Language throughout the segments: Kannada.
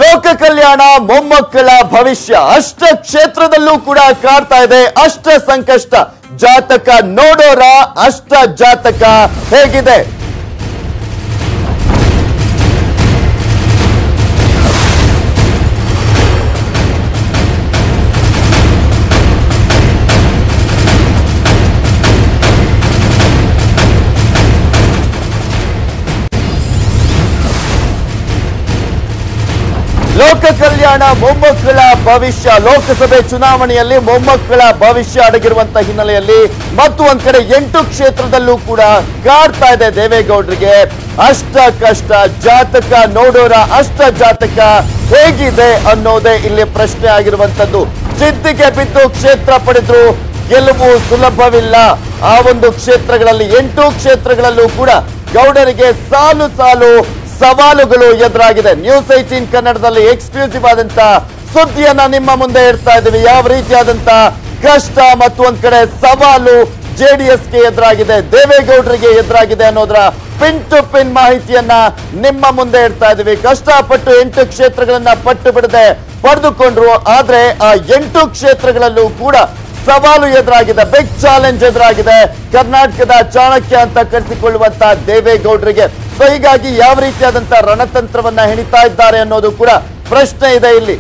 ಲೋಕ ಕಲ್ಯಾಣ ಮೊಮ್ಮಕ್ಕಳ ಭವಿಷ್ಯ ಅಷ್ಟ ಕ್ಷೇತ್ರದಲ್ಲೂ ಕೂಡ ಕಾಡ್ತಾ ಇದೆ ಅಷ್ಟ ಸಂಕಷ್ಟ ಜಾತಕ ನೋಡೋರ ಅಷ್ಟ ಜಾತಕ ಹೇಗಿದೆ ಲೋಕ ಕಲ್ಯಾಣ ಮೊಮ್ಮಕ್ಕಳ ಭವಿಷ್ಯ ಲೋಕಸಭೆ ಚುನಾವಣೆಯಲ್ಲಿ ಮೊಮ್ಮಕ್ಕಳ ಭವಿಷ್ಯ ಅಡಗಿರುವಂತಹ ಹಿನ್ನೆಲೆಯಲ್ಲಿ ಮತ್ತು ಒಂದ್ ಕಡೆ 8 ಕ್ಷೇತ್ರದಲ್ಲೂ ಕೂಡ ಕಾಡ್ತಾ ಇದೆ ದೇವೇಗೌಡರಿಗೆ ಅಷ್ಟ ಕಷ್ಟ ಜಾತಕ ನೋಡೋರ ಅಷ್ಟ ಜಾತಕ ಹೇಗಿದೆ ಅನ್ನೋದೇ ಇಲ್ಲಿ ಪ್ರಶ್ನೆ ಆಗಿರುವಂತದ್ದು ಜಿದ್ದಿಗೆ ಬಿದ್ದು ಕ್ಷೇತ್ರ ಪಡೆದ್ರು ಗೆಲುವು ಸುಲಭವಿಲ್ಲ ಆ ಒಂದು ಕ್ಷೇತ್ರಗಳಲ್ಲಿ 8 ಕ್ಷೇತ್ರಗಳಲ್ಲೂ ಕೂಡ ಗೌಡರಿಗೆ ಸಾಲು ಸಾಲು ಸವಾಲುಗಳು ಎದುರಾಗಿದೆ ನ್ಯೂಸ್ 18 ಕನ್ನಡದಲ್ಲಿ ಎಕ್ಸ್ಕ್ಲೂಸಿವ್ ಆದಂತ ಸುದ್ದಿಯನ್ನ ನಿಮ್ಮ ಮುಂದೆ ಇಡ್ತಾ ಇದ್ದೀವಿ ಯಾವ ರೀತಿಯಾದಂತ ಕಷ್ಟ ಮತ್ತು ಒಂದ್ ಕಡೆ ಸವಾಲು ಜೆಡಿಎಸ್ಗೆ ಎದುರಾಗಿದೆ ದೇವೇಗೌಡರಿಗೆ ಎದುರಾಗಿದೆ ಅನ್ನೋದರ ಪಿನ್ ಟು ಪಿನ್ ಮಾಹಿತಿಯನ್ನ ನಿಮ್ಮ ಮುಂದೆ ಇಡ್ತಾ ಇದ್ದೀವಿ ಕಷ್ಟಪಟ್ಟು 8 ಕ್ಷೇತ್ರಗಳನ್ನ ಪಟ್ಟು ಬಿಡದೆ ಪಡೆದುಕೊಂಡ್ರು ಆದ್ರೆ ಆ 8 ಕ್ಷೇತ್ರಗಳಲ್ಲೂ ಕೂಡ ಸವಾಲು ಎದುರಾಗಿದೆ ಬಿಗ್ ಚಾಲೆಂಜ್ ಎದುರಾಗಿದೆ ಕರ್ನಾಟಕದ ಚಾಣಕ್ಯ ಅಂತ ಕರೆಸಿಕೊಳ್ಳುವಂತ ದೇವೇಗೌಡರಿಗೆ ಸೊ ಹೀಗಾಗಿ ಯಾವ ರೀತಿಯಾದಂತಹ ರಣತಂತ್ರವನ್ನ ಹೆಣಿತಾ ಇದ್ದಾರೆ ಅನ್ನೋದು ಕೂಡ ಪ್ರಶ್ನೆ ಇದೆ ಇಲ್ಲಿ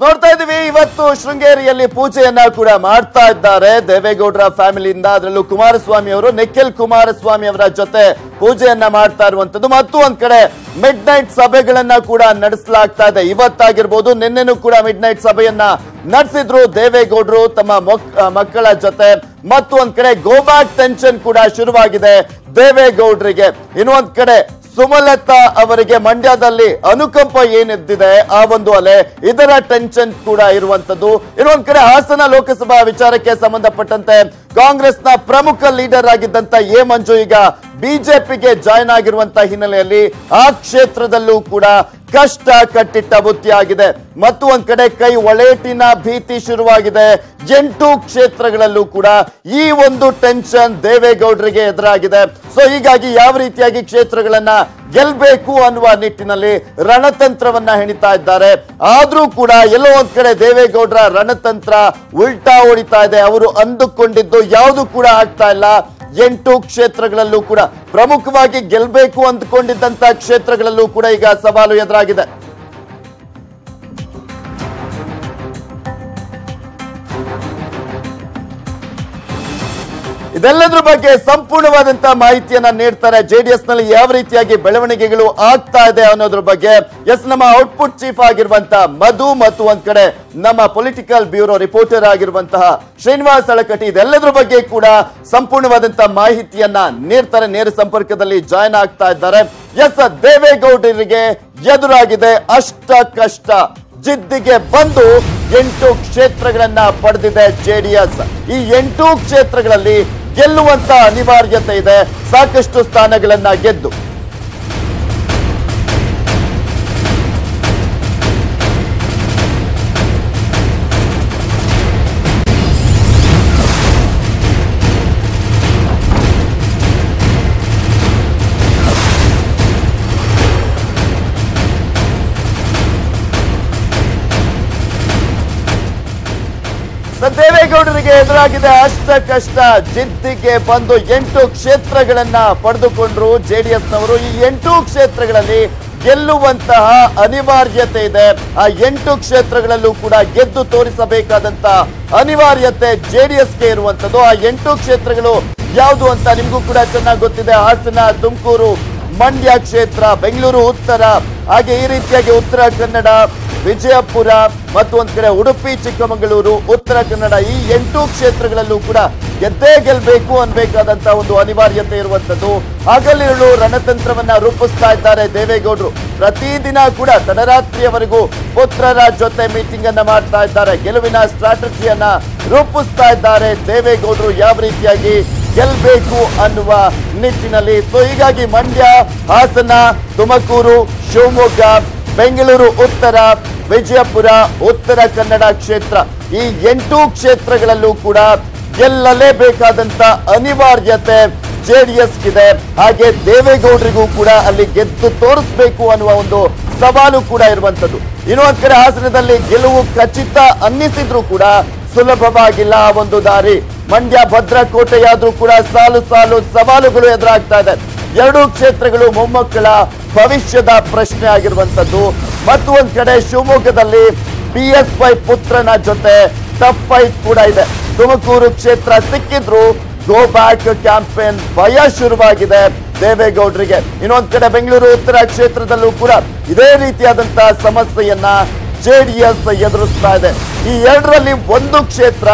ನೋಡ್ತಾ ಇದೀವಿ ಇವತ್ತು ಶೃಂಗೇರಿಯಲ್ಲಿ ಪೂಜೆಯನ್ನ ಕೂಡ ಮಾಡ್ತಾ ಇದ್ದಾರೆ ದೇವೇಗೌಡರ ಫ್ಯಾಮಿಲಿಯಿಂದ ಅದರಲ್ಲೂ ಕುಮಾರಸ್ವಾಮಿ ಅವರು ನಿಖಿಲ್ ಕುಮಾರಸ್ವಾಮಿ ಅವರ ಜೊತೆ ಪೂಜೆಯನ್ನ ಮಾಡ್ತಾ ಇರುವಂತದ್ದು ಮತ್ತು ಒಂದ್ ಕಡೆ ಮಿಡ್ ನೈಟ್ ಸಭೆಗಳನ್ನ ಕೂಡ ನಡೆಸಲಾಗ್ತಾ ಇದೆ ಇವತ್ತಾಗಿರ್ಬೋದು ನಿನ್ನೆನೂ ಕೂಡ ಮಿಡ್ ನೈಟ್ ಸಭೆಯನ್ನ ನಡೆಸಿದ್ರು ದೇವೇಗೌಡರು ತಮ್ಮ ಮಕ್ಕಳ ಜೊತೆ ಮತ್ತು ಒಂದ್ ಕಡೆ ಗೋ ಬ್ಯಾಕ್ ಟೆನ್ಷನ್ ಕೂಡ ಶುರುವಾಗಿದೆ ದೇವೇಗೌಡರಿಗೆ ಇನ್ನೊಂದ್ ಕಡೆ ಸುಮಲತಾ ಅವರಿಗೆ ಮಂಡ್ಯದಲ್ಲಿ ಅನುಕಂಪ ಏನಿದ್ದಿದೆ ಆ ಒಂದು ಅಲೆ ಇದರ ಟೆನ್ಷನ್ ಕೂಡ ಇರುವಂತದ್ದು ಇನ್ನೊಂದ್ ಕಡೆ ಹಾಸನ ಲೋಕಸಭಾ ವಿಚಾರಕ್ಕೆ ಸಂಬಂಧಪಟ್ಟಂತೆ ಕಾಂಗ್ರೆಸ್ನ ಪ್ರಮುಖ ಲೀಡರ್ ಆಗಿದ್ದಂತ ಎ ಮಂಜು ಈಗ ಬಿಜೆಪಿಗೆ ಜಾಯ್ನ್ ಆಗಿರುವಂತಹ ಹಿನ್ನೆಲೆಯಲ್ಲಿ ಆ ಕ್ಷೇತ್ರದಲ್ಲೂ ಕೂಡ ಕಷ್ಟ ಕಟ್ಟಿಟ್ಟ ಬುತ್ತಿಯಾಗಿದೆ ಮತ್ತು ಒಂದ್ ಕಡೆ ಕೈ ಒಳೇಟಿನ ಭೀತಿ ಶುರುವಾಗಿದೆ 8 ಕ್ಷೇತ್ರಗಳಲ್ಲೂ ಕೂಡ ಈ ಒಂದು ಟೆನ್ಷನ್ ದೇವೇಗೌಡರಿಗೆ ಎದುರಾಗಿದೆ ಸೊ ಹೀಗಾಗಿ ಯಾವ ರೀತಿಯಾಗಿ ಕ್ಷೇತ್ರಗಳನ್ನ ಗೆಲ್ಬೇಕು ಅನ್ನುವ ನಿಟ್ಟಿನಲ್ಲಿ ರಣತಂತ್ರವನ್ನ ಹೆಣಿತಾ ಇದ್ದಾರೆ ಆದ್ರೂ ಕೂಡ ಎಲ್ಲೋ ಒಂದ್ ಕಡೆ ದೇವೇಗೌಡರ ರಣತಂತ್ರ ಉಲ್ಟಾ ಹೊಡಿತಾ ಇದೆ ಅವರು ಅಂದುಕೊಂಡಿದ್ದು ಯಾವುದು ಕೂಡ ಆಗ್ತಾ ಇಲ್ಲ 8 ಕ್ಷೇತ್ರಗಳಲ್ಲೂ ಕೂಡ ಪ್ರಮುಖವಾಗಿ ಗೆಲ್ಬೇಕು ಅಂದುಕೊಂಡಿದ್ದಂತ ಕ್ಷೇತ್ರಗಳಲ್ಲೂ ಕೂಡ ಈಗ ಸವಾಲು ಎದುರಾಗಿದೆ ಇದೆಲ್ಲದರ ಬಗ್ಗೆ ಸಂಪೂರ್ಣವಾದಂತಹ ಮಾಹಿತಿಯನ್ನ ನೀಡ್ತಾರೆ ಜೆಡಿಎಸ್ ನಲ್ಲಿ ಯಾವ ರೀತಿಯಾಗಿ ಬೆಳವಣಿಗೆಗಳು ಆಗ್ತಾ ಇದೆ ಅನ್ನೋದ್ರ ಬಗ್ಗೆ ನಮ್ಮ ಔಟ್ಪುಟ್ ಚೀಫ್ ಆಗಿರುವಂತಹ ಮಧು ಮತ್ತು ಒಂದ್ ಕಡೆ ನಮ್ಮ ಪೊಲಿಟಿಕಲ್ ಬ್ಯೂರೋ ರಿಪೋರ್ಟರ್ ಆಗಿರುವಂತಹ ಶ್ರೀನಿವಾಸ್ ಅಳಕಟಿ ಇದೆಲ್ಲದರ ಬಗ್ಗೆ ಕೂಡ ಸಂಪೂರ್ಣವಾದಂತಹ ಮಾಹಿತಿಯನ್ನ ನೀಡ್ತಾರೆ ನೇರ ಸಂಪರ್ಕದಲ್ಲಿ ಜಾಯ್ನ್ ಆಗ್ತಾ ಇದ್ದಾರೆ ದೇವೇಗೌಡರಿಗೆ ಎದುರಾಗಿದೆ ಅಷ್ಟ ಕಷ್ಟ ಜಿದ್ದಿಗೆ ಬಂದು 8 ಕ್ಷೇತ್ರಗಳನ್ನ ಪಡೆದಿದೆ ಜೆಡಿಎಸ್ ಈ 8 ಕ್ಷೇತ್ರಗಳಲ್ಲಿ ಗೆಲ್ಲುವಂತ ಅನಿವಾರ್ಯತೆ ಇದೆ ಸಾಕಷ್ಟು ಸ್ಥಾನಗಳನ್ನ ಗೆದ್ದು ದೇವೇಗೌಡರಿಗೆ ಎದುರಾಗಿದೆ ಅಷ್ಟ ಕಷ್ಟ ಜಿದ್ದಿಗೆ ಬಂದು 8 ಕ್ಷೇತ್ರಗಳನ್ನ ಪಡೆದುಕೊಂಡ್ರು ಜೆಡಿಎಸ್ನವರು ಈ 8 ಕ್ಷೇತ್ರಗಳಲ್ಲಿ ಗೆಲ್ಲುವಂತಹ ಅನಿವಾರ್ಯತೆ ಇದೆ ಆ 8 ಕ್ಷೇತ್ರಗಳಲ್ಲೂ ಕೂಡ ಗೆದ್ದು ತೋರಿಸಬೇಕಾದಂತ ಅನಿವಾರ್ಯತೆ ಜೆಡಿಎಸ್ಗೆ ಇರುವಂತದ್ದು ಆ 8 ಕ್ಷೇತ್ರಗಳು ಯಾವುದು ಅಂತ ನಿಮ್ಗೂ ಕೂಡ ಚೆನ್ನಾಗಿ ಗೊತ್ತಿದೆ ಹಾಸನ ತುಮಕೂರು ಮಂಡ್ಯ ಕ್ಷೇತ್ರ ಬೆಂಗಳೂರು ಉತ್ತರ ಹಾಗೆ ಈ ರೀತಿಯಾಗಿ ಉತ್ತರ ಕನ್ನಡ ವಿಜಯಪುರ ಮತ್ತು ಒಂದ್ ಕಡೆ ಉಡುಪಿ ಚಿಕ್ಕಮಗಳೂರು ಉತ್ತರ ಕನ್ನಡ ಈ 8 ಕ್ಷೇತ್ರಗಳಲ್ಲೂ ಕೂಡ ಗೆದ್ದೇ ಗೆಲ್ಬೇಕು ಅನ್ಬೇಕಾದಂತ ಒಂದು ಅನಿವಾರ್ಯತೆ ಇರುವಂತದ್ದು ಹಗಲಿರುಳು ರಣತಂತ್ರವನ್ನ ರೂಪಿಸ್ತಾ ಇದ್ದಾರೆ ದೇವೇಗೌಡರು ಪ್ರತಿದಿನ ಕೂಡ ತಡರಾತ್ರಿಯವರೆಗೂ ಪುತ್ರರ ಜೊತೆ ಮೀಟಿಂಗ್ ಅನ್ನ ಮಾಡ್ತಾ ಇದ್ದಾರೆ ಗೆಲುವಿನ ಸ್ಟ್ರಾಟಜಿಯನ್ನ ರೂಪಿಸ್ತಾ ಇದ್ದಾರೆ ದೇವೇಗೌಡರು ಯಾವ ರೀತಿಯಾಗಿ ಗೆಲ್ಬೇಕು ಅನ್ನುವ ನಿಟ್ಟಿನಲ್ಲಿ. ಸೊ ಹೀಗಾಗಿ ಮಂಡ್ಯ, ಹಾಸನ, ತುಮಕೂರು, ಶಿವಮೊಗ್ಗ, ಬೆಂಗಳೂರು ಉತ್ತರ, ವಿಜಯಪುರ, ಉತ್ತರ ಕನ್ನಡ ಕ್ಷೇತ್ರ, ಈ 8 ಕ್ಷೇತ್ರಗಳಲ್ಲೂ ಕೂಡ ಗೆಲ್ಲಲೇಬೇಕಾದಂತ ಅನಿವಾರ್ಯತೆ ಜೆಡಿಎಸ್ಗಿದೆ. ಹಾಗೆ ದೇವೇಗೌಡರಿಗೂ ಕೂಡ ಅಲ್ಲಿ ಗೆದ್ದು ತೋರಿಸಬೇಕು ಅನ್ನುವ ಒಂದು ಸವಾಲು ಕೂಡ ಇರುವಂತದ್ದು. ಇನ್ನೊಂದ್ ಕಡೆ ಹಾಸನದಲ್ಲಿ ಗೆಲುವು ಖಚಿತ ಅನ್ನಿಸಿದ್ರು ಕೂಡ ಸುಲಭವಾಗಿಲ್ಲ ಆ ಒಂದು ದಾರಿ. ಮಂಡ್ಯ ಭದ್ರಕೋಟೆಯಾದ್ರೂ ಕೂಡ ಸಾಲು ಸಾಲು ಸವಾಲುಗಳು ಎದುರಾಗ್ತಾ ಇದೆ. 2 ಕ್ಷೇತ್ರಗಳು ಮೊಮ್ಮಕ್ಕಳ ಭವಿಷ್ಯದ ಪ್ರಶ್ನೆ ಆಗಿರುವಂತದ್ದು. ಮತ್ತು ಒಂದ್ ಕಡೆ ಶಿವಮೊಗ್ಗದಲ್ಲಿ BS5 ಪುತ್ರನ ಜೊತೆ ಟಫ್ ಫೈಟ್ ಕೂಡ ಇದೆ. ತುಮಕೂರು ಕ್ಷೇತ್ರ ಸಿಕ್ಕಿದ್ರು ಗೋ ಬ್ಯಾಕ್ ಕ್ಯಾಂಪೇನ್ ಭಯ ಶುರುವಾಗಿದೆ ದೇವೇಗೌಡರಿಗೆ. ಇನ್ನೊಂದ್ ಕಡೆ ಬೆಂಗಳೂರು ಉತ್ತರ ಕ್ಷೇತ್ರದಲ್ಲೂ ಕೂಡ ಇದೇ ರೀತಿಯಾದಂತಹ ಸಮಸ್ಯೆಯನ್ನ ಜೆಡಿಎಸ್ ಎದುರಿಸ್ತಾ ಇದೆ. ಈ 2ರಲ್ಲಿ ಒಂದು ಕ್ಷೇತ್ರ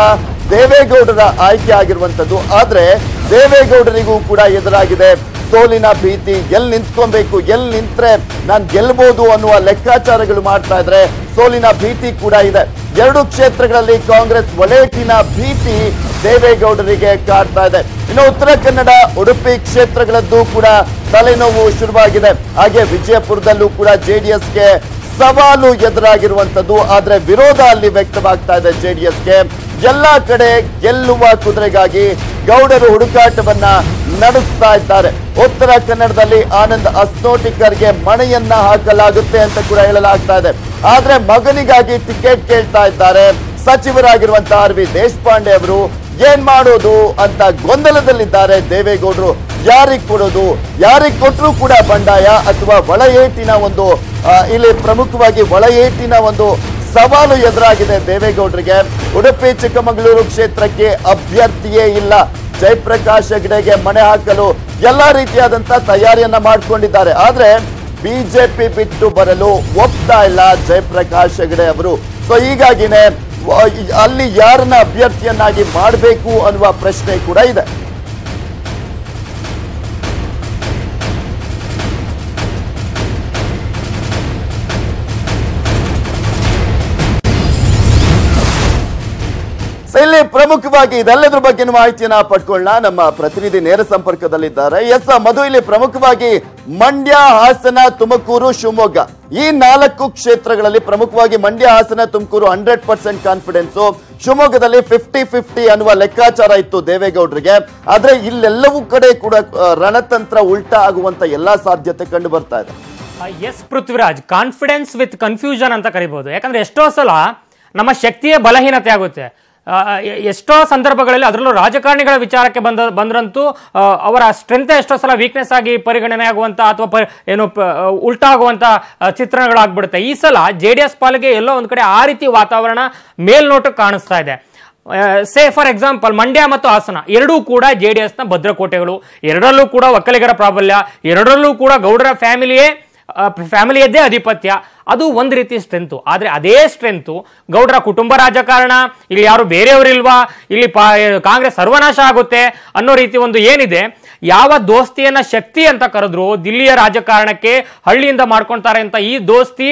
ದೇವೇಗೌಡರ ಆಯ್ಕೆ ಆಗಿರುವಂತದ್ದು. ಆದ್ರೆ ದೇವೇಗೌಡರಿಗೂ ಕೂಡ ಎದುರಾಗಿದೆ ಸೋಲಿನ ಭೀತಿ. ಎಲ್ಲಿ ನಿಂತ್ಕೊಬೇಕು, ಎಲ್ಲಿ ನಿಂತ್ರೆ ನಾನು ಗೆಲ್ಬಹುದು ಅನ್ನುವ ಲೆಕ್ಕಾಚಾರಗಳು ಮಾಡ್ತಾ ಇದ್ರೆ ಸೋಲಿನ ಭೀತಿ ಕೂಡ ಇದೆ. 2 ಕ್ಷೇತ್ರಗಳಲ್ಲಿ ಕಾಂಗ್ರೆಸ್ ಒಳೇಟಿನ ಭೀತಿ ದೇವೇಗೌಡರಿಗೆ ಕಾಡ್ತಾ ಇದೆ. ಇನ್ನು ಉತ್ತರ ಕನ್ನಡ, ಉಡುಪಿ ಕ್ಷೇತ್ರಗಳದ್ದು ಕೂಡ ತಲೆನೋವು ಶುರುವಾಗಿದೆ. ಹಾಗೆ ವಿಜಯಪುರದಲ್ಲೂ ಕೂಡ ಜೆಡಿಎಸ್ಗೆ ಸವಾಲು ಎದುರಾಗಿರುವಂತದ್ದು. ಆದ್ರೆ ವಿರೋಧ ಅಲ್ಲಿ ವ್ಯಕ್ತವಾಗ್ತಾ ಇದೆ ಜೆಡಿಎಸ್ಗೆ. ಎಲ್ಲಾ ಕಡೆ ಗೆಲ್ಲುವ ಕುದುರೆಗಾಗಿ ಗೌಡರು ಹುಡುಕಾಟವನ್ನ ನಡೆಸ್ತಾ ಇದ್ದಾರೆ. ಉತ್ತರ ಕನ್ನಡದಲ್ಲಿ ಆನಂದ್ ಅಸ್ನೋಟಿಕರ್ಗೆ ಮಣೆಯನ್ನ ಹಾಕಲಾಗುತ್ತೆ ಅಂತ ಕೂಡ ಹೇಳಲಾಗ್ತಾ ಇದೆ. ಆದ್ರೆ ಮಗನಿಗಾಗಿ ಟಿಕೆಟ್ ಕೇಳ್ತಾ ಇದ್ದಾರೆ ಸಚಿವರಾಗಿರುವಂತಹ RV ದೇಶಪಾಂಡೆ ಅವರು. ಏನ್ ಮಾಡೋದು ಅಂತ ಗೊಂದಲದಲ್ಲಿದ್ದಾರೆ ದೇವೇಗೌಡರು. ಯಾರಿಗ್ ಕೊಡೋದು, ಯಾರಿಗ್ ಕೊಟ್ಟರು ಕೂಡ ಬಂಡಾಯ ಅಥವಾ ಒಳ ಏಟಿನ ಒಂದು ಇಲ್ಲಿ ಪ್ರಮುಖವಾಗಿ ಒಳ ಏಟಿನ ಒಂದು ಸವಾಲು ಎದುರಾಗಿದೆ ದೇವೇಗೌಡರಿಗೆ. ಉಡುಪಿ ಚಿಕ್ಕಮಗಳೂರು ಕ್ಷೇತ್ರಕ್ಕೆ ಅಭ್ಯರ್ಥಿಯೇ ಇಲ್ಲ. ಜಯಪ್ರಕಾಶ್ ಹೆಗಡೆಗೆ ಮಣೆ ಹಾಕಲು ಎಲ್ಲಾ ರೀತಿಯಾದಂತ ತಯಾರಿಯನ್ನ ಮಾಡ್ಕೊಂಡಿದ್ದಾರೆ. ಆದ್ರೆ ಬಿಜೆಪಿ ಬಿಟ್ಟು ಬರಲು ಒಪ್ತಾ ಇಲ್ಲ ಜಯಪ್ರಕಾಶ್ ಹೆಗಡೆ ಅವರು. ಸೊ ಹೀಗಾಗಿನೇ ಅಲ್ಲಿ ಯಾರನ್ನ ಅಭ್ಯರ್ಥಿಯನ್ನಾಗಿ ಮಾಡಬೇಕು ಅನ್ನುವ ಪ್ರಶ್ನೆ ಕೂಡ ಇದೆ. ಇಲ್ಲಿ ಪ್ರಮುಖವಾಗಿ ಇದೆಲ್ಲದ್ರ ಬಗ್ಗೆ ಮಾಹಿತಿಯನ್ನ ಪಡ್ಕೊಳ್ಳೋಣ. ನಮ್ಮ ಪ್ರತಿನಿಧಿ ನೇರ ಸಂಪರ್ಕದಲ್ಲಿದ್ದಾರೆ. ಎಸ್ ಮಧು, ಇಲ್ಲಿ ಪ್ರಮುಖವಾಗಿ ಮಂಡ್ಯ, ಹಾಸನ, ತುಮಕೂರು, ಶಿವಮೊಗ್ಗ ಈ 4 ಕ್ಷೇತ್ರಗಳಲ್ಲಿ ಪ್ರಮುಖವಾಗಿ ಮಂಡ್ಯ, ಹಾಸನ, ತುಮಕೂರು 100% ಕಾನ್ಫಿಡೆನ್ಸ್. ಶಿವಮೊಗ್ಗದಲ್ಲಿ 50-50 ಅನ್ನುವ ಲೆಕ್ಕಾಚಾರ ಇತ್ತು ದೇವೇಗೌಡರಿಗೆ. ಆದ್ರೆ ಇಲ್ಲೆಲ್ಲವೂ ಕಡೆ ಕೂಡ ರಣತಂತ್ರ ಉಲ್ಟಾ ಆಗುವಂತ ಎಲ್ಲಾ ಸಾಧ್ಯತೆ ಕಂಡು ಬರ್ತಾ ಇದೆ. Yes Prithviraj, confidence with confusion ಅಂತ ಕರಿಬಹುದು. ಯಾಕಂದ್ರೆ ಎಷ್ಟೋ ಸಲ ನಮ್ಮ ಶಕ್ತಿಯೇ ಬಲಹೀನತೆ ಆಗುತ್ತೆ. ಎಷ್ಟೋ ಸಂದರ್ಭಗಳಲ್ಲಿ ಅದರಲ್ಲೂ ರಾಜಕಾರಣಿಗಳ ವಿಚಾರಕ್ಕೆ ಬಂದ್ರಂತೂ ಅವರ ಸ್ಟ್ರೆಂತ್ ಎಷ್ಟೋ ಸಲ ವೀಕ್ನೆಸ್ ಆಗಿ ಪರಿಗಣನೆ ಆಗುವಂತ ಅಥವಾ ಉಲ್ಟಾ ಆಗುವಂತ ಚಿತ್ರಣಗಳಾಗ್ಬಿಡುತ್ತೆ. ಈ ಸಲ JDS ಪಾಲಿಗೆ ಎಲ್ಲೋ ಒಂದ್ ಕಡೆ ಆ ರೀತಿ ವಾತಾವರಣ ಮೇಲ್ನೋಟಕ್ಕೆ ಕಾಣಿಸ್ತಾ ಇದೆ. ಸೇ ಫಾರ್ ಎಕ್ಸಾಂಪಲ್ ಮಂಡ್ಯ ಮತ್ತು ಹಾಸನ ಎರಡೂ ಕೂಡ JDS ನ ಭದ್ರಕೋಟೆಗಳು. ಎರಡರಲ್ಲೂ ಕೂಡ ಒಕ್ಕಲಿಗರ ಪ್ರಾಬಲ್ಯ, ಎರಡರಲ್ಲೂ ಕೂಡ ಗೌಡರ ಫ್ಯಾಮಿಲಿಯದ್ದೇ ಆಧಿಪತ್ಯ. ಅದು ಒಂದು ರೀತಿ ಸ್ಟ್ರೆಂತು. ಆದ್ರೆ ಅದೇ ಸ್ಟ್ರೆಂತು ಗೌಡರ ಕುಟುಂಬ ರಾಜಕಾರಣ, ಇಲ್ಲಿ ಯಾರು ಬೇರೆಯವರಿಲ್ವಾ, ಇಲ್ಲಿ ಕಾಂಗ್ರೆಸ್ ಸರ್ವನಾಶ ಆಗುತ್ತೆ ಅನ್ನೋ ರೀತಿ ಒಂದು ಏನಿದೆ, ಯಾವ ದೋಸ್ತಿಯನ್ನ ಶಕ್ತಿ ಅಂತ ಕರೆದ್ರು ದಿಲ್ಲಿಯ ರಾಜಕಾರಣಕ್ಕೆ ಹಳ್ಳಿಯಿಂದ ಮಾಡ್ಕೊಂತಾರೆ ಅಂತ ಈ ದೋಸ್ತಿ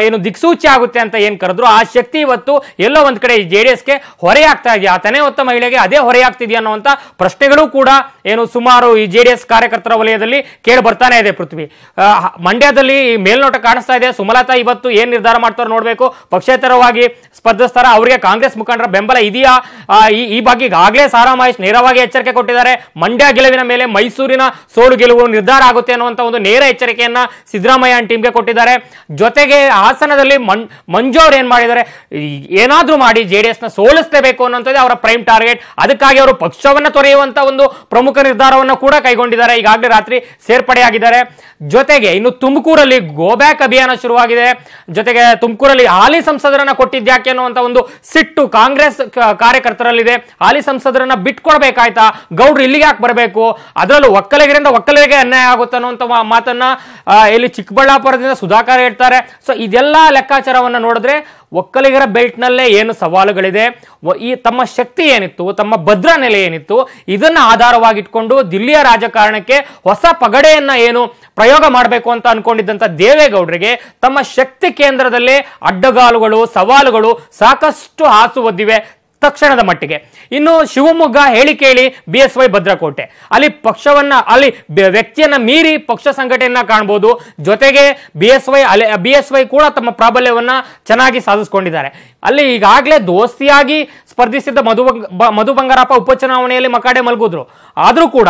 ಏನು ದಿಕ್ಸೂಚಿ ಆಗುತ್ತೆ ಅಂತ ಏನ್ ಕರೆದ್ರು ಆ ಶಕ್ತಿ ಇವತ್ತು ಎಲ್ಲೋ ಒಂದ್ ಕಡೆ JDSಗೆ ಹೊರೆಯಾಗ್ತಾ ಇದೆಯಾ, ತನೆ ಹೊತ್ತ ಮಹಿಳೆಗೆ ಅದೇ ಹೊರೆಯಾಗ್ತಿದೆಯಾ ಅನ್ನುವಂತ ಪ್ರಶ್ನೆಗಳು ಕೂಡ ಏನು ಸುಮಾರು ಈ JDS ಕಾರ್ಯಕರ್ತರ ವಲಯದಲ್ಲಿ ಕೇಳಿ ಬರ್ತಾನೆ ಇದೆ. ಪೃಥ್ವಿ, ಮಂಡ್ಯದಲ್ಲಿ ಮೇಲ್ನೋಟ ಕಾಣಿಸ್ತಾ ಇದೆ. ಸುಮಲತಾ ಇವತ್ತು ಏನ್ ನಿರ್ಧಾರ ಮಾಡ್ತಾರೋ ನೋಡ್ಬೇಕು. ಪಕ್ಷೇತರವಾಗಿ ಸ್ಪರ್ಧಿಸ್ತಾರ, ಅವರಿಗೆ ಕಾಂಗ್ರೆಸ್ ಮುಖಂಡರ ಬೆಂಬಲ ಇದೆಯಾ ಈ ಬಗ್ಗೆ ಈಗಾಗಲೇ ಸಾರಾ ಮಹೇಶ್ ನೇರವಾಗಿ ಎಚ್ಚರಿಕೆ ಕೊಟ್ಟಿದ್ದಾರೆ. ಮಂಡ್ಯ ಗೆಲುವಿನ ಮೇಲೆ ಮೈಸೂರಿನ ಸೋಲು ಗೆಲುವು ನಿರ್ಧಾರ ಆಗುತ್ತೆ ಅನ್ನುವಂತ ಒಂದು ನೇರ ಎಚ್ಚರಿಕೆಯನ್ನ ಸಿದ್ದರಾಮಯ್ಯ ಟೀಮ್ಗೆ ಕೊಟ್ಟಿದ್ದಾರೆ. ಜೊತೆಗೆ ಹಾಸನದಲ್ಲಿ ಮಂಜು ಅವ್ರು ಏನ್ ಮಾಡಿದ್ದಾರೆ, ಏನಾದ್ರೂ ಮಾಡಿ JDS ನ ಸೋಲಿಸಲೇಬೇಕು ಅನ್ನೋಂಥದ್ದೇ ಅವರ ಪ್ರೈಮ್ ಟಾರ್ಗೆಟ್. ಅದಕ್ಕಾಗಿ ಅವರು ಪಕ್ಷವನ್ನ ತೊರೆಯುವಂತ ಒಂದು ಪ್ರಮುಖ ನಿರ್ಧಾರವನ್ನು ಕೂಡ ಕೈಗೊಂಡಿದ್ದಾರೆ. ಈಗಾಗಲೇ ರಾತ್ರಿ ಸೇರ್ಪಡೆಯಾಗಿದ್ದಾರೆ. ಜೊತೆಗೆ ಇನ್ನು ತುಮಕೂರಲ್ಲಿ ಗೋಬ್ಯಾಕ್ ಅಭಿಯಾನ ಶುರುವಾಗಿದೆ. ಜೊತೆಗೆ ತುಮಕೂರಲ್ಲಿ ಹಾಲಿ ಸಂಸದರನ್ನ ಕೊಟ್ಟಿದ್ಯಾಕೆ ಅನ್ನುವಂತ ಒಂದು ಸಿಟ್ಟು ಕಾಂಗ್ರೆಸ್ ಕಾರ್ಯಕರ್ತರಲ್ಲಿದೆ. ಹಾಲಿ ಸಂಸದರನ್ನ ಬಿಟ್ಕೊಡ್ಬೇಕಾಯ್ತಾ, ಗೌಡ್ರು ಇಲ್ಲಿಗೆ ಯಾಕೆ ಬರಬೇಕು, ಅದರಲ್ಲೂ ಒಕ್ಕಲಿಗರಿಂದ ಒಕ್ಕಲಿಗರಿಗೆ ಅನ್ಯಾಯ ಆಗುತ್ತೆ ಅನ್ನುವಂತ ಮಾತನ್ನ ಇಲ್ಲಿ ಚಿಕ್ಕಬಳ್ಳಾಪುರದಿಂದ ಸುಧಾಕರ್ ಹೇಳ್ತಾರೆ. ಸೊ ಇದೆಲ್ಲ ಲೆಕ್ಕಾಚಾರವನ್ನ ನೋಡಿದ್ರೆ ಒಕ್ಕಲಿಗರ ಬೆಲ್ಟ್ ನಲ್ಲೇ ಏನು ಸವಾಲುಗಳಿದೆ, ಈ ತಮ್ಮ ಶಕ್ತಿ ಏನಿತ್ತು, ತಮ್ಮ ಭದ್ರ ನೆಲೆ ಏನಿತ್ತು, ಇದನ್ನ ಆಧಾರವಾಗಿಟ್ಕೊಂಡು ದಿಲ್ಲಿಯ ರಾಜಕಾರಣಕ್ಕೆ ಹೊಸ ಪಗಡೆಯನ್ನ ಏನು ಪ್ರಯೋಗ ಮಾಡಬೇಕು ಅಂತ ಅನ್ಕೊಂಡಿದ್ದಂತ ದೇವೇಗೌಡರಿಗೆ ತಮ್ಮ ಶಕ್ತಿ ಕೇಂದ್ರದಲ್ಲೇ ಅಡ್ಡಗಾಲುಗಳು, ಸವಾಲುಗಳು ಸಾಕಷ್ಟು ಹಾಸು ಒದ್ದಿವೆ. ತಕ್ಷಣದ ಮಟ್ಟಿಗೆ. ಇನ್ನು ಶಿವಮೊಗ್ಗ ಹೇಳಿ ಕೇಳಿ BSY ಭದ್ರಕೋಟೆ, ಅಲ್ಲಿ ಪಕ್ಷವನ್ನ ಅಲ್ಲಿ ವ್ಯಕ್ತಿಯನ್ನ ಮೀರಿ ಪಕ್ಷ ಸಂಘಟನೆಯನ್ನ ಕಾಣಬಹುದು. ಜೊತೆಗೆ BSY ಕೂಡ ತಮ್ಮ ಪ್ರಾಬಲ್ಯವನ್ನ ಚೆನ್ನಾಗಿ ಸಾಧಿಸಿಕೊಂಡಿದ್ದಾರೆ. ಅಲ್ಲಿ ಈಗಾಗಲೇ ದೋಸ್ತಿಯಾಗಿ ಸ್ಪರ್ಧಿಸಿದ್ದ ಮಧು ಬಂಗಾರಪ್ಪ ಉಪಚುನಾವಣೆಯಲ್ಲಿ ಮಕಾಡೆ ಮಲಗಿದ್ರು. ಆದ್ರೂ ಕೂಡ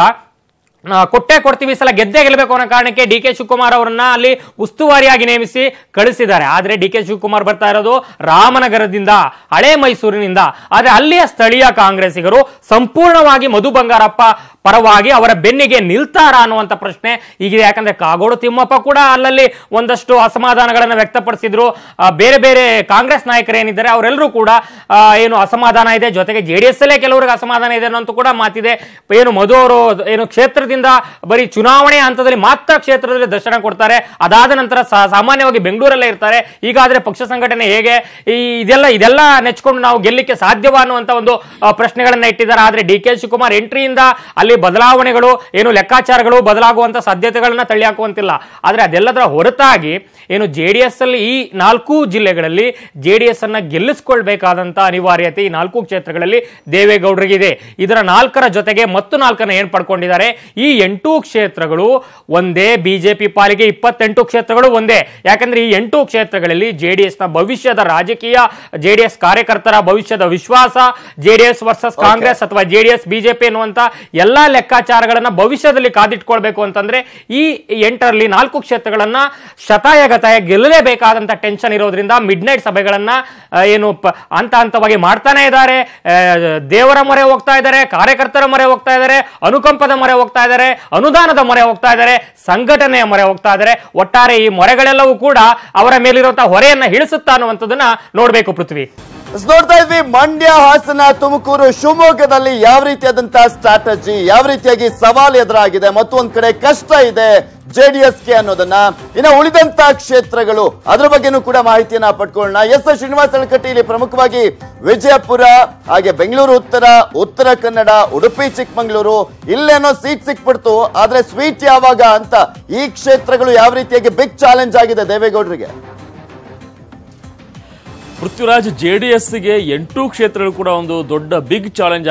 ಕೊಡ್ತೀವಿ ಸಲ ಗೆದ್ದೇ ಗೆಲ್ಲಬೇಕು ಅನ್ನೋ ಕಾರಣಕ್ಕೆ DK ಶಿವಕುಮಾರ್ ಅವರನ್ನ ಅಲ್ಲಿ ಉಸ್ತುವಾರಿಯಾಗಿ ನೇಮಿಸಿ ಕಳಿಸಿದ್ದಾರೆ. ಆದ್ರೆ DK ಶಿವಕುಮಾರ್ ಬರ್ತಾ ಇರೋದು ರಾಮನಗರದಿಂದ, ಹಳೆ ಮೈಸೂರಿನಿಂದ. ಆದ್ರೆ ಅಲ್ಲಿಯ ಸ್ಥಳೀಯ ಕಾಂಗ್ರೆಸ್ಸಿಗರು ಸಂಪೂರ್ಣವಾಗಿ ಮಧು ಬಂಗಾರಪ್ಪ ಪರವಾಗಿ ಅವರ ಬೆನ್ನಿಗೆ ನಿಲ್ತಾರ ಅನ್ನುವಂಥ ಪ್ರಶ್ನೆ ಈಗಿದೆ. ಯಾಕಂದ್ರೆ ಕಾಗೋಡು ತಿಮ್ಮಪ್ಪ ಕೂಡ ಅಲ್ಲಲ್ಲಿ ಒಂದಷ್ಟು ಅಸಮಾಧಾನಗಳನ್ನು ವ್ಯಕ್ತಪಡಿಸಿದ್ರು. ಬೇರೆ ಬೇರೆ ಕಾಂಗ್ರೆಸ್ ನಾಯಕರು ಏನಿದ್ದಾರೆ ಅವರೆಲ್ಲರೂ ಕೂಡ ಏನು ಅಸಮಾಧಾನ ಇದೆ, ಜೊತೆಗೆ JDS ಅಲ್ಲೇ ಕೆಲವರಿಗೆ ಅಸಮಾಧಾನ ಇದೆ ಅನ್ನೋಂತ ಕೂಡ ಮಾತಿದೆ. ಏನು ಮಧು ಅವರು ಏನು ಕ್ಷೇತ್ರದಿಂದ ಬರೀ ಚುನಾವಣೆ ಹಂತದಲ್ಲಿ ಮಾತ್ರ ಕ್ಷೇತ್ರದಲ್ಲಿ ದರ್ಶನ ಕೊಡ್ತಾರೆ, ಅದಾದ ನಂತರ ಸಾಮಾನ್ಯವಾಗಿ ಬೆಂಗಳೂರಲ್ಲೇ ಇರ್ತಾರೆ. ಈಗಾದ್ರೆ ಪಕ್ಷ ಸಂಘಟನೆ ಹೇಗೆ ಇದೆಲ್ಲ ನೆಚ್ಕೊಂಡು ನಾವು ಗೆಲ್ಲಿಕ್ಕೆ ಸಾಧ್ಯವಾ ಅನ್ನುವಂತ ಒಂದು ಪ್ರಶ್ನೆಗಳನ್ನ ಇಟ್ಟಿದ್ದಾರೆ. ಆದ್ರೆ DK ಶಿವಕುಮಾರ್ ಎಂಟ್ರಿಯಿಂದ ಅಲ್ಲಿ ಬದಲಾವಣೆಗಳು ಏನು ಲೆಕ್ಕಾಚಾರಗಳು ಬದಲಾಗುವಂತ ಸಾಧ್ಯತೆಗಳನ್ನ ತಳ್ಳಿ ಹಾಕುವಂತಿಲ್ಲ. ಆದ್ರೆ ಅದೆಲ್ಲದರ ಹೊರತಾಗಿ ಏನು JDS ಅಲ್ಲಿ ಈ 4 ಜಿಲ್ಲೆಗಳಲ್ಲಿ JDS ಅನ್ನ ಗೆಲ್ಲಿಸಿಕೊಳ್ಬೇಕಾದಂತ ಅನಿವಾರ್ಯತೆ ಈ 4 ಕ್ಷೇತ್ರಗಳಲ್ಲಿ ದೇವೇಗೌಡರಿಗಿದೆ. ಇದರ 4ರ ಜೊತೆಗೆ ಮತ್ತು 4ನ್ನ ಏನ್ ಪಡ್ಕೊಂಡಿದ್ದಾರೆ. ಈ 8 ಕ್ಷೇತ್ರಗಳು ಒಂದೇ, ಬಿಜೆಪಿ ಪಾಲಿಗೆ 28 ಕ್ಷೇತ್ರಗಳು ಒಂದೇ. ಯಾಕಂದ್ರೆ ಈ 8 ಕ್ಷೇತ್ರಗಳಲ್ಲಿ JDS ನ ಭವಿಷ್ಯದ ರಾಜಕೀಯ, JDS ಕಾರ್ಯಕರ್ತರ ಭವಿಷ್ಯದ ವಿಶ್ವಾಸ, JDS ವರ್ಸಸ್ ಕಾಂಗ್ರೆಸ್ ಅಥವಾ JDS ಬಿಜೆಪಿ ಎನ್ನುವಂತ ಎಲ್ಲಾ ಲೆಕ್ಕಾಚಾರಗಳನ್ನ ಭವಿಷ್ಯದಲ್ಲಿ ಕಾದಿಟ್ಕೊಳ್ಬೇಕು ಅಂತಂದ್ರೆ ಈ 8ರಲ್ಲಿ 4 ಕ್ಷೇತ್ರಗಳನ್ನ ಶತಾಯಗತಾಯ ಗೆಲ್ಲಲೇಬೇಕಾದಂತ ಟೆನ್ಷನ್ ಇರೋದ್ರಿಂದ ಮಿಡ್ ನೈಟ್ ಸಭೆಗಳನ್ನ ಏನು ಹಂತವಾಗಿ ಮಾಡ್ತಾನೆ ಇದ್ದಾರೆ. ದೇವರ ಮೊರೆ ಹೋಗ್ತಾ ಇದ್ದಾರೆ, ಕಾರ್ಯಕರ್ತರ ಮೊರೆ ಹೋಗ್ತಾ ಇದ್ದಾರೆ, ಅನುಕಂಪದ ಮೊರೆ ಹೋಗ್ತಾ ಇದ್ದಾರೆ, ಅನುದಾನದ ಮೊರೆ ಹೋಗ್ತಾ ಇದ್ದಾರೆ, ಸಂಘಟನೆಯ ಮೊರೆ ಹೋಗ್ತಾ ಇದ್ದಾರೆ. ಒಟ್ಟಾರೆ ಈ ಮೊರೆಗಳೆಲ್ಲವೂ ಕೂಡ ಅವರ ಮೇಲಿರುವಂತಹ ಹೊರೆಯನ್ನ ಇಳಿಸುತ್ತಾ ಅನ್ನುವಂಥದ್ದನ್ನ ನೋಡ್ಬೇಕು ಪೃಥ್ವಿ. ನೋಡ್ತಾ ಇದ್ವಿ ಮಂಡ್ಯ, ಹಾಸನ, ತುಮಕೂರು, ಶಿವಮೊಗ್ಗದಲ್ಲಿ ಯಾವ ರೀತಿಯಾದಂತಹ ಸ್ಟ್ರಾಟಜಿ, ಯಾವ ರೀತಿಯಾಗಿ ಸವಾಲು ಎದುರಾಗಿದೆ, ಮತ್ತೊಂದ್ ಕಡೆ ಕಷ್ಟ ಇದೆ JDSಗೆ ಅನ್ನೋದನ್ನ. ಇನ್ನು ಉಳಿದಂತ ಕ್ಷೇತ್ರಗಳು ಅದ್ರ ಬಗ್ಗೆನೂ ಕೂಡ ಮಾಹಿತಿಯನ್ನ ಪಡ್ಕೊಳ್ಳೋಣ. ಎಸ್ ಶ್ರೀನಿವಾಸ ಹಳಕಟ್ಟಿ, ಇಲ್ಲಿ ಪ್ರಮುಖವಾಗಿ ವಿಜಯಪುರ, ಹಾಗೆ ಬೆಂಗಳೂರು ಉತ್ತರ ಕನ್ನಡ, ಉಡುಪಿ ಚಿಕ್ಕಮಗಳೂರು, ಇಲ್ಲೇನೋ ಸೀಟ್ ಸಿಕ್ಬಿಡ್ತು, ಆದ್ರೆ ಸ್ವೀಟ್ ಯಾವಾಗ ಅಂತ ಈ ಕ್ಷೇತ್ರಗಳು ಯಾವ ರೀತಿಯಾಗಿ ಬಿಗ್ ಚಾಲೆಂಜ್ ಆಗಿದೆ ದೇವೇಗೌಡರಿಗೆ? ಪೃಥ್ವಿರಾಜ್, JDSಗೆ 8 ಕ್ಷೇತ್ರಗಳು ಕೂಡ ಒಂದು ದೊಡ್ಡ ಬಿಗ್ ಚಾಲೆಂಜ್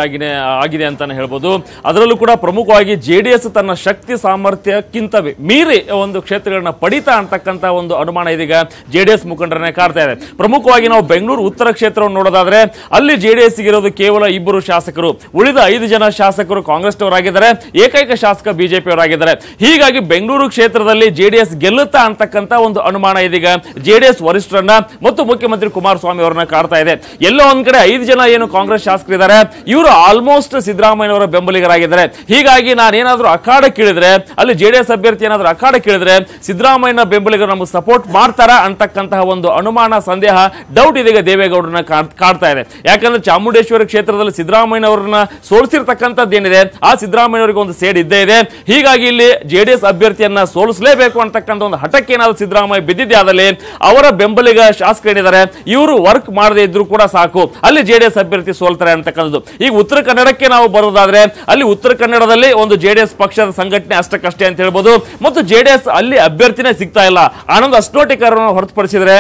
ಆಗಿದೆ ಅಂತಾನೆ ಹೇಳ್ಬೋದು. ಅದರಲ್ಲೂ ಕೂಡ ಪ್ರಮುಖವಾಗಿ JDS ತನ್ನ ಶಕ್ತಿ ಸಾಮರ್ಥ್ಯಕ್ಕಿಂತ ಮೀರಿ ಒಂದು ಕ್ಷೇತ್ರಗಳನ್ನ ಪಡಿತಾ ಅಂತಕ್ಕಂಥ ಒಂದು ಅನುಮಾನ ಇದೀಗ JDS ಮುಖಂಡರನ್ನೇ ಕಾಡ್ತಾ ಇದೆ. ಪ್ರಮುಖವಾಗಿ ನಾವು ಬೆಂಗಳೂರು ಉತ್ತರ ಕ್ಷೇತ್ರವನ್ನು ನೋಡೋದಾದ್ರೆ ಅಲ್ಲಿ JDSಗೆ ಇರೋದು ಕೇವಲ 2 ಶಾಸಕರು, ಉಳಿದ 5 ಜನ ಶಾಸಕರು ಕಾಂಗ್ರೆಸ್ನವರಾಗಿದ್ದಾರೆ, ಏಕೈಕ ಶಾಸಕ ಬಿಜೆಪಿಯವರಾಗಿದ್ದಾರೆ. ಹೀಗಾಗಿ ಬೆಂಗಳೂರು ಕ್ಷೇತ್ರದಲ್ಲಿ JDS ಗೆಲ್ಲುತ್ತಾ ಅಂತಕ್ಕಂಥ ಒಂದು ಅನುಮಾನ ಇದೀಗ JDS ವರಿಷ್ಠರನ್ನ ಮತ್ತು ಮುಖ್ಯಮಂತ್ರಿ ಕುಮಾರಸ್ವಾಮಿ ಅವರನ್ನ ಕಾಡ್ತಾ ಇದೆ. ಎಲ್ಲೋ ಒಂದ್ ಕಡೆ 5 ಜನ ಏನು ಕಾಂಗ್ರೆಸ್ ಶಾಸಕರಿದ್ದಾರೆ, ಇವರು ಆಲ್ಮೋಸ್ಟ್ ಸಿದ್ದರಾಮಯ್ಯನವರ ಬೆಂಬಲಿಗರಾಗಿದ್ದಾರೆ. ಹೀಗಾಗಿ ನಾನೇನಾದ್ರೂ ಅಖಾಡ ಕೇಳಿದ್ರೆ, ಅಲ್ಲಿ JDS ಅಭ್ಯರ್ಥಿ ಏನಾದ್ರೂ ಅಖಾಡ ಕೇಳಿದ್ರೆ ಸಿದ್ದರಾಮಯ್ಯನ ಬೆಂಬಲಿಗರು ನಮಗೆ ಸಪೋರ್ಟ್ ಮಾಡ್ತಾರಾ ಅಂತಕ್ಕಂತಹ ಒಂದು ಅನುಮಾನ, ಸಂದೇಹ, ಡೌಟ್ ಇದೀಗ ದೇವೇಗೌಡರನ್ನ ಕಾಡ್ತಾ ಇದೆ. ಯಾಕಂದ್ರೆ ಚಾಮುಂಡೇಶ್ವರಿ ಕ್ಷೇತ್ರದಲ್ಲಿ ಸಿದ್ದರಾಮಯ್ಯನವರನ್ನ ಸೋಲಿಸಿರ್ತಕ್ಕಂಥದ್ದೇನಿದೆ, ಆ ಸಿದ್ದರಾಮಯ್ಯನವರಿಗೆ ಒಂದು ಸೇಡ್ ಇದ್ದೇ ಇದೆ. ಹೀಗಾಗಿ ಇಲ್ಲಿ JDS ಅಭ್ಯರ್ಥಿಯನ್ನ ಸೋಲಿಸಲೇಬೇಕು ಅಂತಕ್ಕಂಥ ಒಂದು ಹಠಕ್ಕೆ ಏನಾದ್ರು ಸಿದ್ದರಾಮಯ್ಯ ಬಿದ್ದಿದ್ದೆ ಆದಲ್ಲಿ ಅವರ ಬೆಂಬಲಿಗ ಶಾಸಕರೇನಿದ್ದಾರೆ ಇವರು ವರ್ಕ್ ಮಾಡದೇ ಇದ್ರು ಕೂಡ ಸಾಕು, ಅಲ್ಲಿ JDS ಅಭ್ಯರ್ಥಿ ಸೋಲ್ತಾರೆ ಅಂತಕ್ಕಂಥದ್ದು. ಈಗ ಉತ್ತರ ಕನ್ನಡಕ್ಕೆ ನಾವು ಬರೋದಾದ್ರೆ ಅಲ್ಲಿ ಉತ್ತರ ಕನ್ನಡದಲ್ಲಿ ಒಂದು JDS ಪಕ್ಷದ ಸಂಘಟನೆ ಅಷ್ಟಕ್ಕಷ್ಟೇ ಅಂತ ಹೇಳ್ಬೋದು. ಮತ್ತು JDS ಅಲ್ಲಿ ಅಭ್ಯರ್ಥಿನೇ ಸಿಗ್ತಾ ಇಲ್ಲ. ಆನಂದ್ ಅಷ್ಟೋಟಿಕರನ್ನು ಹೊರತುಪಡಿಸಿದ್ರೆ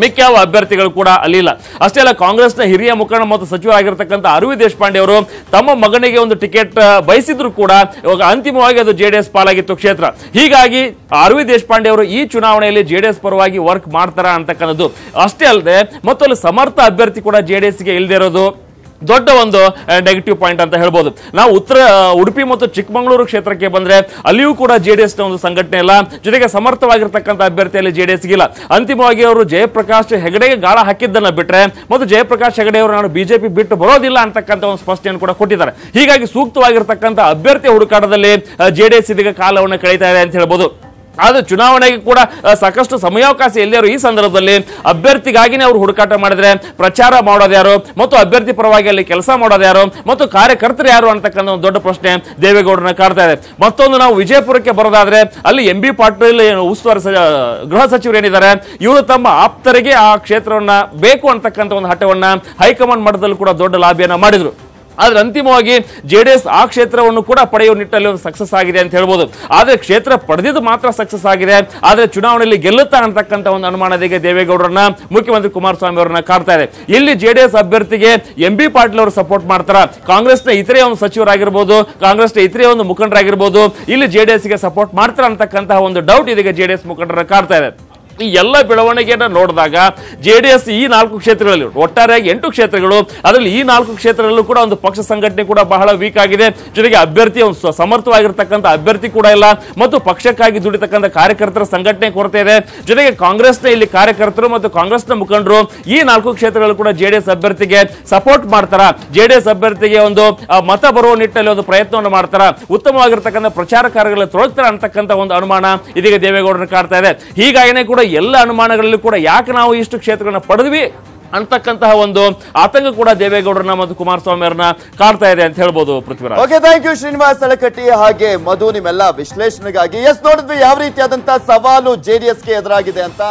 ಮಿಕ್ಕಾವ ಅಭ್ಯರ್ಥಿಗಳು ಕೂಡ ಅಲ್ಲಿಲ್ಲ. ಅಷ್ಟೇ ಅಲ್ಲ, ಕಾಂಗ್ರೆಸ್ನ ಹಿರಿಯ ಮುಖಂಡ ಮತ್ತು ಸಚಿವರಾಗಿರ್ತಕ್ಕಂಥ ಅರವಿಂದ್ ದೇಶಪಾಂಡೆ ಅವರು ತಮ್ಮ ಮಗನಿಗೆ ಒಂದು ಟಿಕೆಟ್ ಬಯಸಿದ್ರು ಕೂಡ ಇವಾಗ ಅಂತಿಮವಾಗಿ ಅದು JDS ಪಾಲಾಗಿತ್ತು ಕ್ಷೇತ್ರ. ಹೀಗಾಗಿ ಅರವಿಂದ್ ದೇಶಪಾಂಡೆ ಅವರು ಈ ಚುನಾವಣೆಯಲ್ಲಿ JDS ಪರವಾಗಿ ವರ್ಕ್ ಮಾಡ್ತಾರ ಅಂತಕ್ಕಂಥದ್ದು. ಅಷ್ಟೇ ಅಲ್ಲದೆ ಮತ್ತಲ್ಲಿ ಸಮರ್ಥ ಅಭ್ಯರ್ಥಿ ಕೂಡ JDSಗೆ ಇಲ್ಲದೆ ಇರೋದು ದೊಡ್ಡ ಒಂದು ನೆಗೆಟಿವ್ ಪಾಯಿಂಟ್ ಅಂತ ಹೇಳ್ಬೋದು. ನಾವು ಉಡುಪಿ ಮತ್ತು ಚಿಕ್ಕಮಗಳೂರು ಕ್ಷೇತ್ರಕ್ಕೆ ಬಂದ್ರೆ ಅಲ್ಲಿಯೂ ಕೂಡ JDS ನ ಒಂದು ಸಂಘಟನೆ ಇಲ್ಲ, ಜೊತೆಗೆ ಸಮರ್ಥವಾಗಿರ್ತಕ್ಕಂಥ ಅಭ್ಯರ್ಥಿಯಲ್ಲಿ JDS ಗಿಲ್ಲ. ಅಂತಿಮವಾಗಿ ಅವರು ಜಯಪ್ರಕಾಶ್ ಹೆಗಡೆಗೆ ಗಾಳ ಹಾಕಿದ್ದನ್ನ ಬಿಟ್ರೆ ಮತ್ತು ಜಯಪ್ರಕಾಶ್ ಹೆಗಡೆ ಅವರು ನಾನು ಬಿಜೆಪಿ ಬಿಟ್ಟು ಬರೋದಿಲ್ಲ ಅಂತಕ್ಕಂಥ ಒಂದು ಸ್ಪಷ್ಟನೆಯನ್ನು ಕೂಡ ಕೊಟ್ಟಿದ್ದಾರೆ. ಹೀಗಾಗಿ ಸೂಕ್ತವಾಗಿರ್ತಕ್ಕಂಥ ಅಭ್ಯರ್ಥಿ ಹುಡುಕಾಟದಲ್ಲಿ JDS ಇದೀಗ ಕಾಲವನ್ನು ಕಳೀತಾ ಇದೆ ಅಂತ ಹೇಳ್ಬೋದು. ಆದ್ರೆ ಚುನಾವಣೆಗೆ ಕೂಡ ಸಾಕಷ್ಟು ಸಮಯಾವಕಾಶ ಎಲ್ಲರೂ ಈ ಸಂದರ್ಭದಲ್ಲಿ ಅಭ್ಯರ್ಥಿಗಾಗಿನೇ ಅವರು ಹುಡುಕಾಟ ಮಾಡಿದ್ರೆ ಪ್ರಚಾರ ಮಾಡೋದು ಯಾರು ಮತ್ತು ಅಭ್ಯರ್ಥಿ ಪರವಾಗಿ ಅಲ್ಲಿ ಕೆಲಸ ಮಾಡೋದು ಯಾರು ಮತ್ತು ಕಾರ್ಯಕರ್ತರು ಯಾರು ಅಂತಕ್ಕಂಥ ಒಂದು ದೊಡ್ಡ ಪ್ರಶ್ನೆ ದೇವೇಗೌಡರನ್ನ ಕಾಡ್ತಾ ಇದೆ. ಮತ್ತೊಂದು ನಾವು ವಿಜಯಪುರಕ್ಕೆ ಬರೋದಾದ್ರೆ ಅಲ್ಲಿ MB ಪಾಟೀಲ್ ಉಸ್ತುವಾರಿ ಗೃಹ ಸಚಿವರು ಏನಿದ್ದಾರೆ ಇವರು ತಮ್ಮ ಆಪ್ತರಿಗೆ ಆ ಕ್ಷೇತ್ರವನ್ನ ಬೇಕು ಅಂತಕ್ಕಂಥ ಒಂದು ಹಠವನ್ನ ಹೈಕಮಾಂಡ್ ಮಟ್ಟದಲ್ಲಿ ಕೂಡ ದೊಡ್ಡ ಲಾಬಿಯನ್ನ ಮಾಡಿದ್ರು. ಆದ್ರೆ ಅಂತಿಮವಾಗಿ ಜೆಡಿಎಸ್ ಆ ಕ್ಷೇತ್ರವನ್ನು ಕೂಡ ಪಡೆಯುವ ನಿಟ್ಟಲ್ಲಿ ಒಂದು ಸಕ್ಸಸ್ ಆಗಿದೆ ಅಂತ ಹೇಳ್ಬೋದು. ಆದ್ರೆ ಕ್ಷೇತ್ರ ಪಡೆದಿದ್ದು ಮಾತ್ರ ಸಕ್ಸಸ್ ಆಗಿದೆ, ಆದ್ರೆ ಚುನಾವಣೆಯಲ್ಲಿ ಗೆಲ್ಲುತ್ತಾ ಅಂತಕ್ಕಂಥ ಒಂದು ಅನುಮಾನದಿಗೆ ದೇವೇಗೌಡರನ್ನ, ಮುಖ್ಯಮಂತ್ರಿ ಕುಮಾರಸ್ವಾಮಿ ಅವರನ್ನ ಕಾಡ್ತಾ ಇದೆ. ಇಲ್ಲಿ ಜೆಡಿಎಸ್ ಅಭ್ಯರ್ಥಿಗೆ ಎಂ ಬಿ ಪಾಟೀಲ್ ಅವರು ಸಪೋರ್ಟ್ ಮಾಡ್ತಾರ, ಕಾಂಗ್ರೆಸ್ನ ಇತರೆ ಒಂದು ಸಚಿವರಾಗಿರ್ಬೋದು, ಕಾಂಗ್ರೆಸ್ನ ಇತರೆ ಒಂದು ಮುಖಂಡರಾಗಿರ್ಬೋದು ಇಲ್ಲಿ ಜೆಡಿಎಸ್ ಗೆ ಸಪೋರ್ಟ್ ಮಾಡ್ತಾರ ಅಂತಕ್ಕಂತಹ ಒಂದು ಡೌಟ್ ಇದೀಗ ಜೆಡಿಎಸ್ ಮುಖಂಡರ ಕಾಡ್ತಾ ಇದೆ. ಈ ಎಲ್ಲ ಬೆಳವಣಿಗೆಯನ್ನು ನೋಡಿದಾಗ ಜೆಡಿಎಸ್ ಈ 4 ಕ್ಷೇತ್ರಗಳಲ್ಲಿ ಒಟ್ಟಾರೆಯಾಗಿ 8 ಕ್ಷೇತ್ರಗಳು, ಅದರಲ್ಲಿ ಈ 4 ಕ್ಷೇತ್ರಗಳಲ್ಲೂ ಕೂಡ ಒಂದು ಪಕ್ಷ ಸಂಘಟನೆ ಕೂಡ ಬಹಳ ವೀಕ್ ಆಗಿದೆ. ಜೊತೆಗೆ ಅಭ್ಯರ್ಥಿ ಒಂದು ಸಮರ್ಥವಾಗಿರ್ತಕ್ಕಂಥ ಅಭ್ಯರ್ಥಿ ಕೂಡ ಇಲ್ಲ, ಮತ್ತು ಪಕ್ಷಕ್ಕಾಗಿ ದುಡಿತಕ್ಕಂಥ ಕಾರ್ಯಕರ್ತರ ಸಂಘಟನೆ ಕೊರತೆ ಇದೆ. ಜೊತೆಗೆ ಕಾಂಗ್ರೆಸ್ನ ಇಲ್ಲಿ ಕಾರ್ಯಕರ್ತರು ಮತ್ತು ಕಾಂಗ್ರೆಸ್ನ ಮುಖಂಡರು ಈ 4 ಕ್ಷೇತ್ರಗಳು ಕೂಡ ಜೆಡಿಎಸ್ ಅಭ್ಯರ್ಥಿಗೆ ಸಪೋರ್ಟ್ ಮಾಡ್ತಾರ, ಜೆಡಿಎಸ್ ಅಭ್ಯರ್ಥಿಗೆ ಒಂದು ಮತ ಬರುವ ನಿಟ್ಟಲ್ಲಿ ಒಂದು ಪ್ರಯತ್ನವನ್ನು ಮಾಡ್ತಾರ, ಉತ್ತಮವಾಗಿರ್ತಕ್ಕಂಥ ಪ್ರಚಾರ ಕಾರ್ಯಗಳಲ್ಲಿ ತೊಡಗ್ತಾರ ಅಂತಕ್ಕಂಥ ಒಂದು ಅನುಮಾನ ಇದೀಗ ದೇವೇಗೌಡರನ್ನ ಕಾಡ್ತಾ ಇದೆ. ಹೀಗಾಗಿನೇ ಕೂಡ ಎಲ್ಲ ಅನುಮಾನಗಳಲ್ಲಿ ಕೂಡ ಯಾಕೆ ನಾವು ಇಷ್ಟು ಕ್ಷೇತ್ರಗಳನ್ನ ಪಡೆದ್ವಿ ಅಂತಕ್ಕಂತಹ ಒಂದು ಆತಂಕ ಕೂಡ ದೇವೇಗೌಡರನ್ನ ಮತ್ತು ಕುಮಾರಸ್ವಾಮಿ ಅವರನ್ನ ಕಾಡ್ತಾ ಇದೆ ಅಂತ ಹೇಳ್ಬೋದು. Prithviraj, okay, thank you Srinivas Alakatti ಹಾಗೆ ಮಧು ನಿಮ್ಮೆಲ್ಲ ವಿಶ್ಲೇಷಣೆಗಾಗಿ. ನೋಡಿದ್ವಿ ಯಾವ ರೀತಿಯಾದಂತಹ ಸವಾಲು ಜೆಡಿಎಸ್ಗೆ ಎದುರಾಗಿದೆ ಅಂತ.